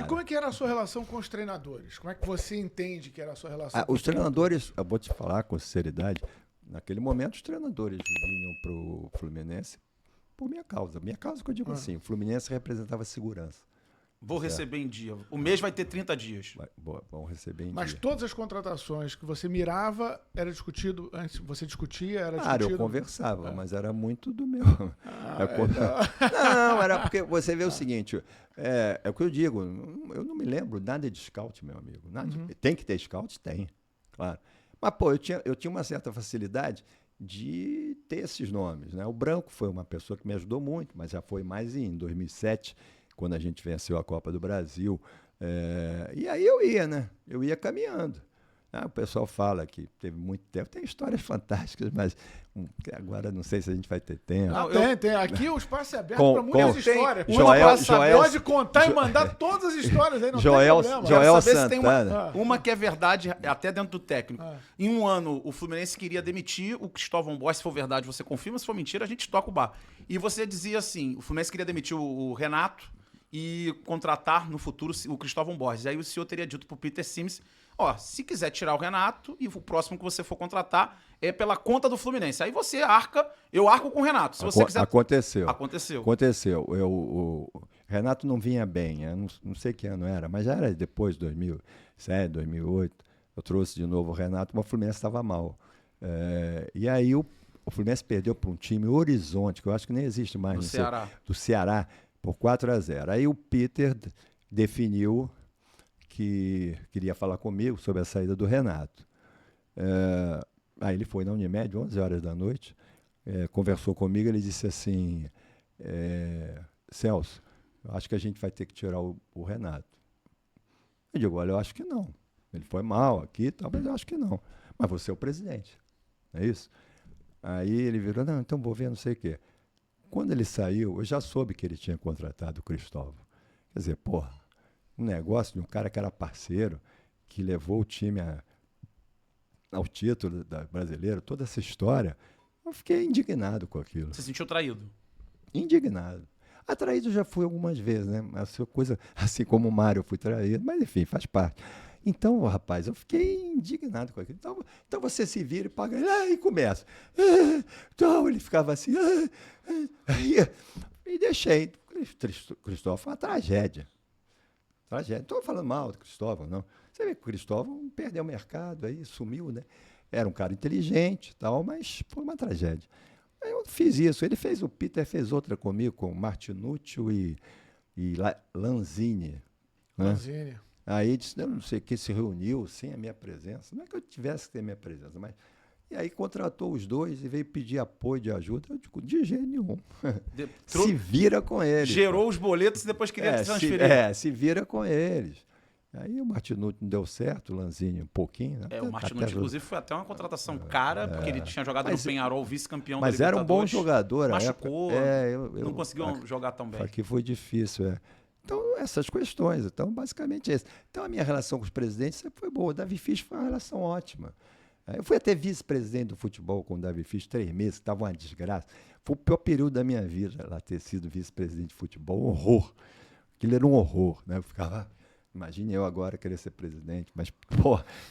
como é que era a sua relação com os treinadores? Como é que você entende que era a sua relação com Os treinadores, eu vou te falar com sinceridade, naquele momento os treinadores vinham pro Fluminense por minha causa. Minha causa que eu digo assim, o Fluminense representava segurança. Vou receber em dia. O mês vai ter 30 dias. Vão receber em Mas dia. todas as contratações que você mirava, era discutido, antes você discutia, era Claro, discutido? eu conversava, mas era muito do meu. Não, era porque você vê o seguinte, é o que eu digo, eu não me lembro nada de scout, meu amigo. Nada tem que ter scout? Tem, claro. Mas, pô, eu tinha uma certa facilidade de ter esses nomes, né? O Branco foi uma pessoa que me ajudou muito, mas já foi mais em 2007, quando a gente venceu a Copa do Brasil. E aí eu ia, né? Eu ia caminhando. O pessoal fala que teve muito tempo. Tem histórias fantásticas, mas agora não sei se a gente vai ter tempo. Tem. Aqui o espaço é aberto para muitas histórias. Joel, pode contar e mandar todas as histórias aí, não Joel, tem problema. Joel saber se tem Santana. uma que é verdade, até dentro do técnico. Em um ano, o Fluminense queria demitir o Cristóvão Borges. Se for verdade, você confirma. Se for mentira, a gente toca o bar. E você dizia assim, o Fluminense queria demitir o Renato e contratar no futuro o Cristóvão Borges. Aí o senhor teria dito pro Peter Simms, se quiser tirar o Renato e o próximo que você for contratar é pela conta do Fluminense. Aí você eu arco com o Renato. Se você quiser... Aconteceu. O Renato não vinha bem, eu não sei que ano era, mas já era depois de 2007, 2008. Eu trouxe de novo o Renato, mas o Fluminense estava mal. E aí o Fluminense perdeu para um time Horizonte, que eu acho que nem existe mais. Do Ceará, por 4-0. Aí o Peter definiu que queria falar comigo sobre a saída do Renato. Aí ele foi na Unimed, 11 horas da noite, conversou comigo, ele disse assim, Celso, eu acho que a gente vai ter que tirar o Renato. Eu digo, olha, eu acho que não. Ele foi mal aqui e tal, mas eu acho que não. Mas você é o presidente, não é isso? Aí ele virou, não, então vou ver, não sei o quê. Quando ele saiu, eu já soube que ele tinha contratado o Cristóvão. Quer dizer, um negócio de um cara que era parceiro, que levou o time ao título brasileiro, toda essa história, eu fiquei indignado com aquilo. Você se sentiu traído? Indignado. Traído já fui algumas vezes, né? Essa coisa, assim como o Mário, eu fui traído, mas enfim, faz parte. Então, rapaz, eu fiquei indignado com aquilo. Então você se vira e paga, e começa. Então ele ficava assim, e deixei. Cristóvão foi uma tragédia. Não estou falando mal do Cristóvão, não. Você vê que o Cristóvão perdeu o mercado, aí sumiu, né? Era um cara inteligente e tal, mas foi uma tragédia. Aí eu fiz isso. O Peter fez outra comigo, com Martinúcio e Lanzini. Né? Lanzini. Aí disse, não sei o que, se reuniu sem a minha presença. Não é que eu tivesse que ter minha presença, mas... E aí contratou os dois e veio pedir apoio de ajuda. Eu digo, de jeito nenhum. Se vira com eles. Gerou os boletos e depois queria transferir. Se vira com eles. Aí o Martinúcio não deu certo, o Lanzini um pouquinho. Né? O Martinúcio, inclusive, foi até uma contratação cara, porque ele tinha jogado no Penharol, vice-campeão da Libertadores. Mas era um bom jogador. Machucou, não conseguiu jogar tão bem. Aqui foi difícil, Então, essas questões. Então, basicamente é isso. Então, a minha relação com os presidentes sempre foi boa. O Davi Fisch foi uma relação ótima. Eu fui até vice-presidente do futebol com o Davi Fisch, 3 meses, que estava uma desgraça. Foi o pior período da minha vida, lá ter sido vice-presidente de futebol, um horror. Aquilo era um horror, né? Eu ficava, imagine eu agora querer ser presidente, mas,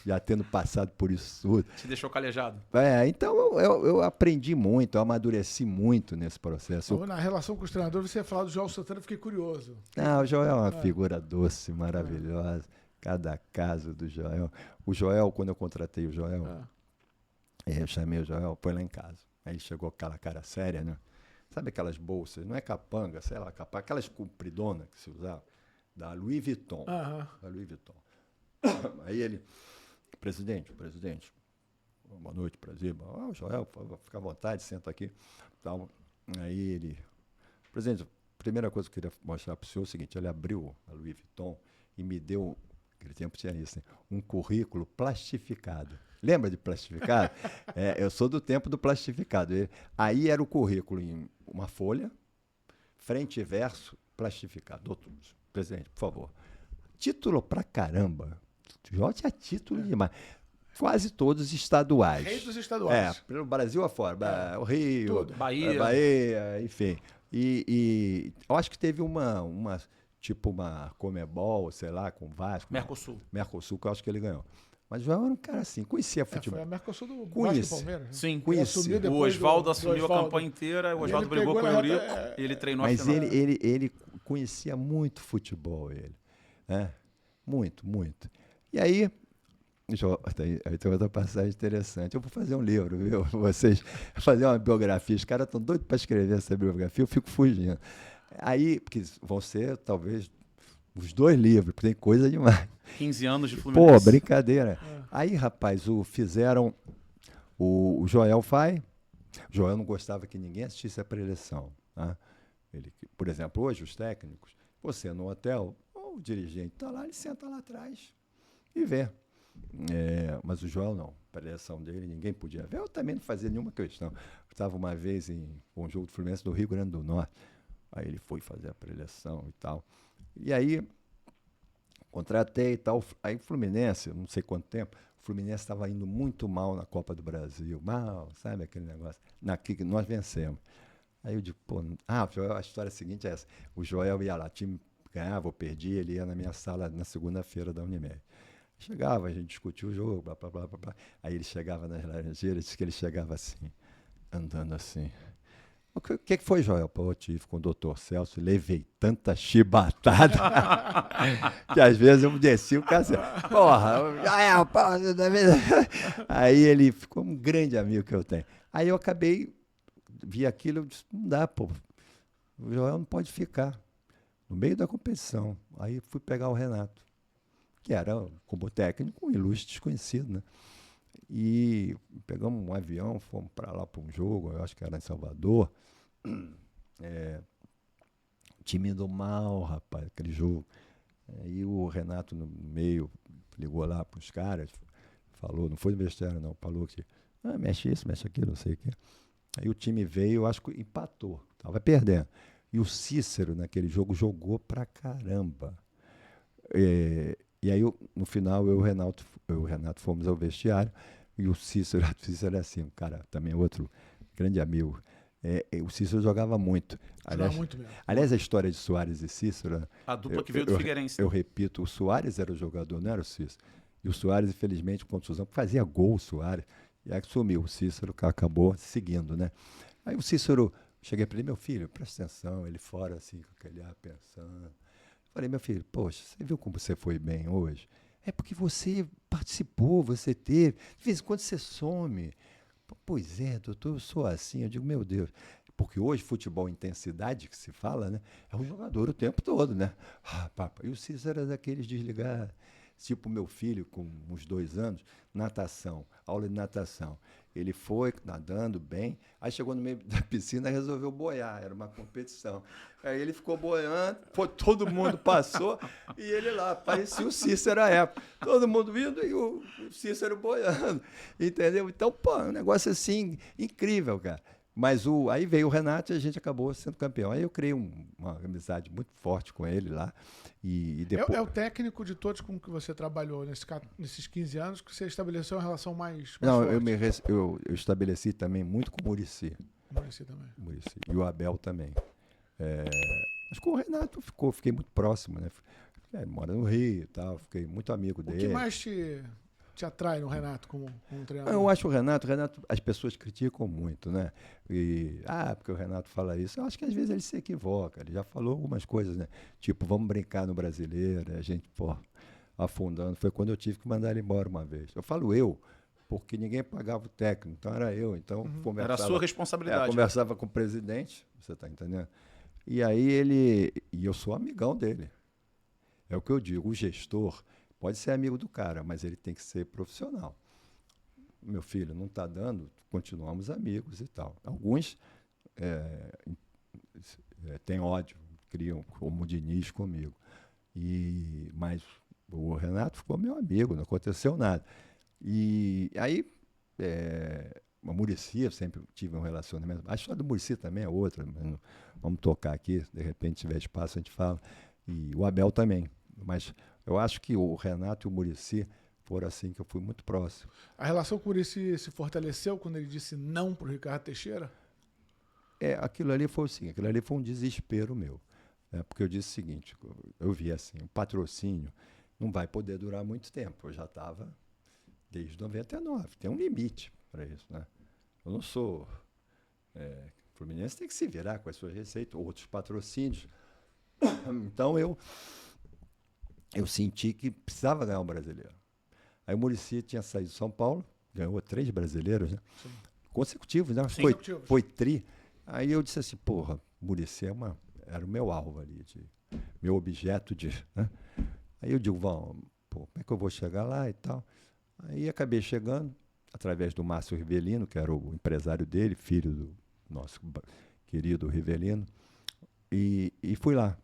já tendo passado por isso tudo. Te deixou calejado. Então eu aprendi muito, eu amadureci muito nesse processo. Na relação com os treinadores, você ia falar do Joel Santana, eu fiquei curioso. O Joel é uma figura doce, maravilhosa. Cada caso do Joel. O Joel, quando eu contratei o Joel, eu chamei o Joel, foi lá em casa. Aí chegou aquela cara séria, né? Sabe aquelas bolsas, não é capanga, sei lá, aquelas compridonas que se usava, da Louis Vuitton. Da Louis Vuitton. Aí ele, presidente, boa noite, prazer. Joel, fica à vontade, senta aqui. Tal. Aí ele, presidente, a primeira coisa que eu queria mostrar para o senhor é o seguinte, ele abriu a Louis Vuitton e me deu, naquele tempo tinha isso, né? Um currículo plastificado. Lembra de plastificado? Eu sou do tempo do plastificado. Aí era o currículo em uma folha, frente e verso, plastificado. Doutor, presidente, por favor. Título pra caramba. Já tinha título demais. Quase todos estaduais. Rei dos estaduais. Pelo Brasil afora. O Rio, tudo. Bahia, enfim. E eu acho que teve tipo uma Comebol, sei lá, com o Vasco. Mercosul. Mercosul, que eu acho que ele ganhou. Mas o Joel era um cara assim, conhecia futebol. Foi a Mercosul do Vasco Conheci. e Palmeiras. Né? Sim, Conheci. O Oswaldo assumiu a campanha inteira, o Oswaldo brigou com o Eurico, ele treinou a Mas final. ele conhecia muito futebol, ele. Né? Muito, muito. E aí, tem outra passagem interessante. Eu vou fazer um livro, viu? Vocês fazer uma biografia. Os caras estão doidos para escrever essa biografia, eu fico fugindo. Aí, porque vão ser, talvez, os 2 livros, porque tem coisa demais. 15 anos de Fluminense. Pô, brincadeira. Aí, rapaz, fizeram o Joel Fai. O Joel não gostava que ninguém assistisse a preleção. Tá? Por exemplo, hoje, os técnicos, você no hotel, o dirigente está lá, ele senta lá atrás e vê. Mas o Joel não. A preleção dele, ninguém podia ver. Eu também não fazia nenhuma questão. Eu estava uma vez em um jogo do Fluminense do Rio Grande do Norte. Aí ele foi fazer a preleção e tal. E aí, contratei e tal. Aí o Fluminense, não sei quanto tempo, o Fluminense estava indo muito mal na Copa do Brasil. Mal, sabe aquele negócio? Que nós vencemos. Aí eu digo, pô... a história seguinte é essa. O Joel ia lá, o time ganhava ou perdia, ele ia na minha sala na segunda-feira da Unimed. Chegava, a gente discutia o jogo, blá, blá, blá, blá, blá. Aí ele chegava nas laranjeiras, disse que ele chegava assim, andando assim. O que foi, Joel? Pô, eu tive com o doutor Celso, levei tanta chibatada que às vezes eu desci o cara assim, porra, aí ele ficou um grande amigo que eu tenho. Aí eu vi aquilo, eu disse, não dá, pô, o Joel não pode ficar no meio da competição. Aí fui pegar o Renato, que era, como técnico, um ilustre desconhecido, né? E pegamos um avião, fomos para lá para um jogo, eu acho que era em Salvador. Time do mal, rapaz, aquele jogo. E o Renato, no meio, ligou lá para os caras, falou, não foi no vestiário, não, falou que mexe isso, mexe aquilo, não sei o quê. Aí o time veio, eu acho que empatou, estava perdendo. E o Cícero, naquele jogo, jogou pra caramba. E aí, no final, eu e o Renato fomos ao vestiário, e o Cícero era assim, um cara, também outro grande amigo. O Cícero jogava muito. Jogava muito mesmo. Aliás, a história de Soares e Cícero... A dupla que veio do Figueirense. Eu repito, o Soares era o jogador, não era o Cícero. E o Soares, infelizmente, com contusão, fazia gol o Soares, e aí sumiu. O Cícero acabou seguindo, né? Aí o Cícero, cheguei para ele, meu filho, presta atenção, ele fora assim, com aquele ar pensando... Falei, meu filho, poxa, você viu como você foi bem hoje? É porque você participou, você teve. De vez em quando você some. Pois é, doutor, eu sou assim. Eu digo, meu Deus. Porque hoje, futebol intensidade, que se fala, né? É um jogador o tempo todo, né? Papai. E o Cícero era daqueles desligar. Tipo, meu filho, com uns 2 anos, natação, aula de natação. Ele foi nadando bem, aí chegou no meio da piscina e resolveu boiar, era uma competição. Aí ele ficou boiando, todo mundo passou, e ele lá, parecia o Cícero à época. Todo mundo vindo e o Cícero boiando, entendeu? Então, pô, um negócio assim, incrível, cara. Mas aí veio o Renato e a gente acabou sendo campeão. Aí eu criei uma amizade muito forte com ele lá. E depois... É o técnico de todos com que você trabalhou nesses 15 anos que você estabeleceu uma relação mais Não, forte. eu estabeleci também muito com o Muricy. Muricy também. Muricy. E o Abel também. Mas com o Renato fiquei muito próximo, né? Mora no Rio e tal, fiquei muito amigo dele. O que mais te atrai no Renato como treinador? Eu acho o Renato, as pessoas criticam muito, né? Porque o Renato fala isso. Eu acho que às vezes ele se equivoca. Ele já falou algumas coisas, né? Tipo, vamos brincar no Brasileiro. A gente, afundando. Foi quando eu tive que mandar ele embora uma vez. Eu falo porque ninguém pagava o técnico. Então era eu. Então, era a sua responsabilidade. Conversava com o presidente, você está entendendo? E aí e eu sou amigão dele. É o que eu digo, o gestor pode ser amigo do cara, mas ele tem que ser profissional. Meu filho, não está dando, continuamos amigos e tal. Alguns têm ódio, criam como o Diniz comigo. Mas o Renato ficou meu amigo, não aconteceu nada. E aí, o Muricy, eu sempre tive um relacionamento. A história do Muricy também é outra, mas vamos tocar aqui, de repente, se tiver espaço, a gente fala. E o Abel também. Mas eu acho que o Renato e o Muricy foram assim que eu fui muito próximo. A relação com o Muricy se fortaleceu quando ele disse não para o Ricardo Teixeira? Aquilo ali foi assim, aquilo ali foi um desespero meu. Porque eu disse o seguinte, eu vi assim, o patrocínio não vai poder durar muito tempo. Eu já estava desde 99, tem um limite para isso, né? Eu não sou... o Fluminense tem que se virar com as suas receitas, outros patrocínios. Então eu senti que precisava ganhar um brasileiro. Aí o Muricy tinha saído de São Paulo, ganhou 3 brasileiros, né? Sim. Consecutivos, né? Sim, foi tri. Aí eu disse assim, porra, Muricy era o meu alvo ali, meu objeto de... Né? Aí eu digo, como é que eu vou chegar lá e tal? Aí acabei chegando, através do Márcio Rivelino, que era o empresário dele, filho do nosso querido Rivelino, e fui lá.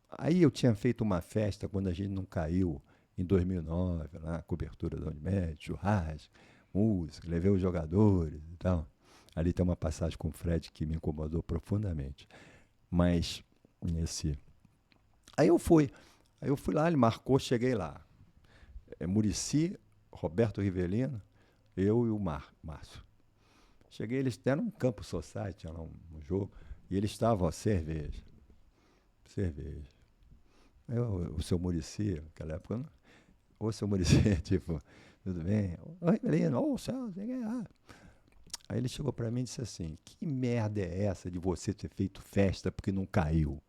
Aí eu tinha feito uma festa quando a gente não caiu, em 2009, lá, cobertura da Unimed, churrasco, música, levei os jogadores e tal. Ali tem uma passagem com o Fred que me incomodou profundamente. Mas, Aí eu fui lá, ele marcou, cheguei lá. Muricy, Roberto Rivelino, eu e o Márcio. Cheguei, eles deram um campo society, tinha lá um jogo, e eles estavam, cerveja. O seu Muricy, naquela época, o seu Muricy, tipo, tudo bem? Oi, Rivelino, céu, tem que ganhar. Aí ele chegou para mim e disse assim, que merda é essa de você ter feito festa porque não caiu?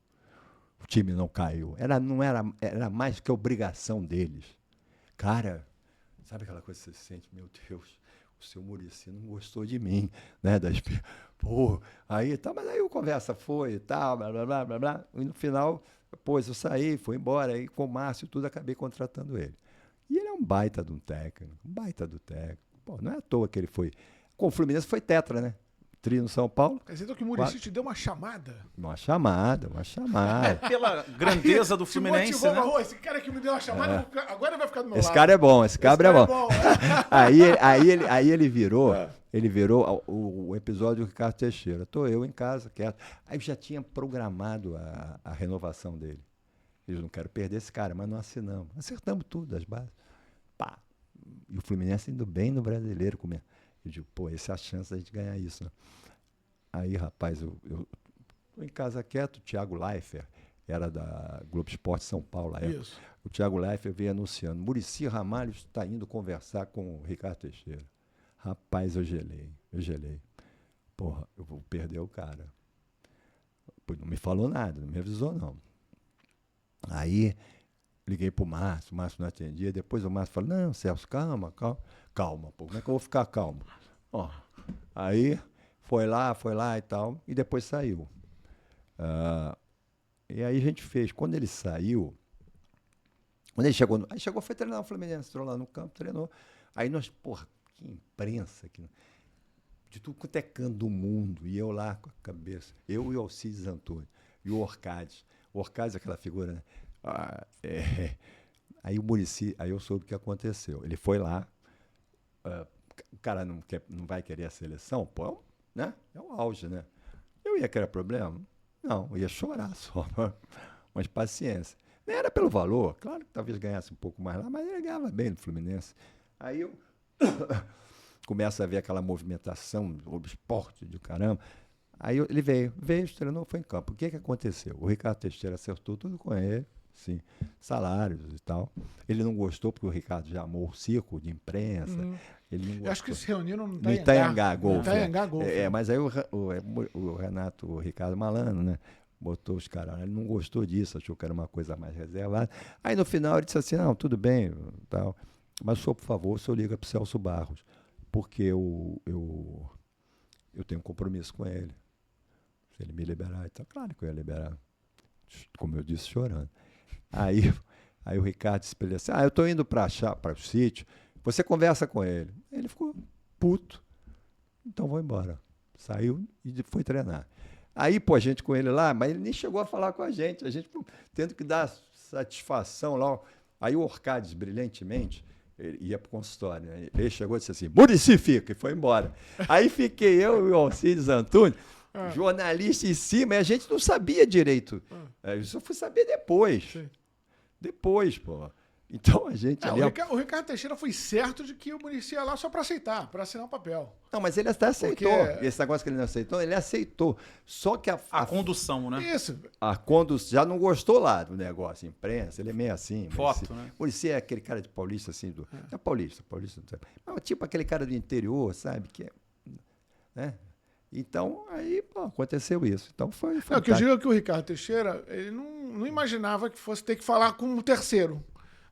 O time não caiu. Era mais que obrigação deles. Cara, sabe aquela coisa que você sente? Meu Deus, o seu Muricy não gostou de mim, né? Aí tá, mas aí a conversa foi e tal, blá, blá, blá, blá, blá. E no final, depois eu saí, fui embora, aí com o Márcio e tudo, acabei contratando ele. E ele é um baita de um técnico, Pô, não é à toa que ele foi... Com o Fluminense foi tetra, né? Tri no São Paulo. Quer dizer que o Muricy te deu uma chamada? Uma chamada. Pela grandeza do Fluminense, né? Esse cara que me deu uma chamada, agora ele vai ficar do meu lado. Esse cara é bom, esse cabra é bom. Aí ele virou o episódio do Ricardo Teixeira. Estou eu em casa, quieto. Aí já tinha programado a renovação dele. Eu não quero perder esse cara, mas não assinamos. Acertamos tudo, as bases. Pá. E o Fluminense indo bem no Brasileiro. Eu digo, essa é a chance da gente ganhar isso, né? Aí, rapaz, eu tô em casa quieto, o Thiago Leifert, era da Globo Esporte São Paulo, lá. Isso. O Thiago Leifert veio anunciando, Muricy Ramalho está indo conversar com o Ricardo Teixeira. Rapaz, eu gelei. Porra, eu vou perder o cara. Não me falou nada, não me avisou, não. Aí, liguei pro Márcio, o Márcio não atendia, depois o Márcio falou, não, Celso, calma, pô, como é que eu vou ficar calmo? Aí foi lá e tal, e depois saiu. E aí a gente fez, quando ele chegou, foi treinar o Fluminense, entrou lá no campo, treinou. Aí nós, porra, que imprensa, de tudo quanto é canto do mundo, e eu lá com a cabeça, eu e o Alcides Antônio, e o Orcades. O Orcades é aquela figura, né? Aí o Muricy, aí eu soube o que aconteceu. Ele foi lá, o cara não vai querer a seleção, pô, né? É o auge, né? Eu ia querer problema? Não, eu ia chorar só, mas paciência. Nem era pelo valor, claro que talvez ganhasse um pouco mais lá, mas ele ganhava bem no Fluminense. Aí eu começo a ver aquela movimentação do esporte do caramba. Aí ele veio, treinou, foi em campo. O que aconteceu? O Ricardo Teixeira acertou tudo com ele, sim, salários e tal. Ele não gostou porque o Ricardo já amou o circo de imprensa. Ele não gostou. Eu acho que se reuniram no Itaiangá Golf. Mas aí o Renato, o Ricardo Malandro, né? Botou os caras, ele não gostou disso, achou que era uma coisa mais reservada. Aí no final ele disse assim, não, tudo bem, tal, mas o senhor, por favor, o senhor liga para o Celso Barros, porque eu tenho um compromisso com ele. Se ele me liberar, então claro que eu ia liberar, como eu disse, chorando. Aí o Ricardo disse para ele assim, eu estou indo para o sítio, você conversa com ele. Ele ficou puto, então vou embora. Saiu e foi treinar. Aí, a gente com ele lá, mas ele nem chegou a falar com a gente tendo que dar satisfação lá. Aí o Orcades, brilhantemente, ele ia para o consultório, né? Ele chegou e disse assim, Muricy fica, e foi embora. Aí fiquei eu e o Alcides Antônio, jornalista em cima, e a gente não sabia direito. Eu só fui saber depois. Sim. Depois, pô. Então a gente... ali o Ricardo Teixeira foi certo de que o Muricy ia lá só para aceitar, para assinar o papel. Não, mas ele até aceitou. Porque... Esse negócio que ele não aceitou, ele aceitou. Só que a condução, né? Isso. A condução já não gostou lá do negócio, imprensa, ele é meio assim. Foto, né? Muricy é aquele cara de paulista, assim, é paulista, mas tipo aquele cara do interior, sabe? Que é, né? Então, aí, pô, aconteceu isso. Então foi o que eu digo é que o Ricardo Teixeira, ele não imaginava que fosse ter que falar com um terceiro.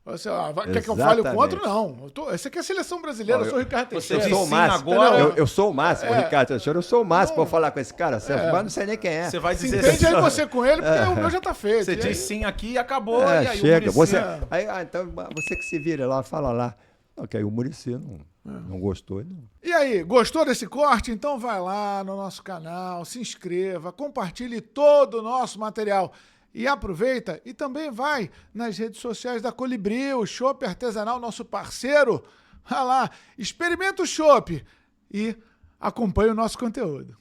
Você, quer que eu fale com outro? Não. Esse aqui é a seleção brasileira, eu sou o Ricardo Teixeira. Eu sou o máximo. Eu sou o máximo, Ricardo Teixeira, eu sou o máximo pra falar com esse cara, mas não sei nem quem é. Você vai dizer entende aí você com ele, porque o meu já tá feito. Você diz sim aqui e acabou. E aí chega. o Muricy... Então você que se vira lá, fala lá. Ok, o Muricy não gostou. Não. E aí, gostou desse corte? Então vai lá no nosso canal, se inscreva, compartilhe todo o nosso material. E aproveita e também vai nas redes sociais da Colibri, o chopp artesanal, nosso parceiro. Vai lá, experimenta o chopp e acompanhe o nosso conteúdo.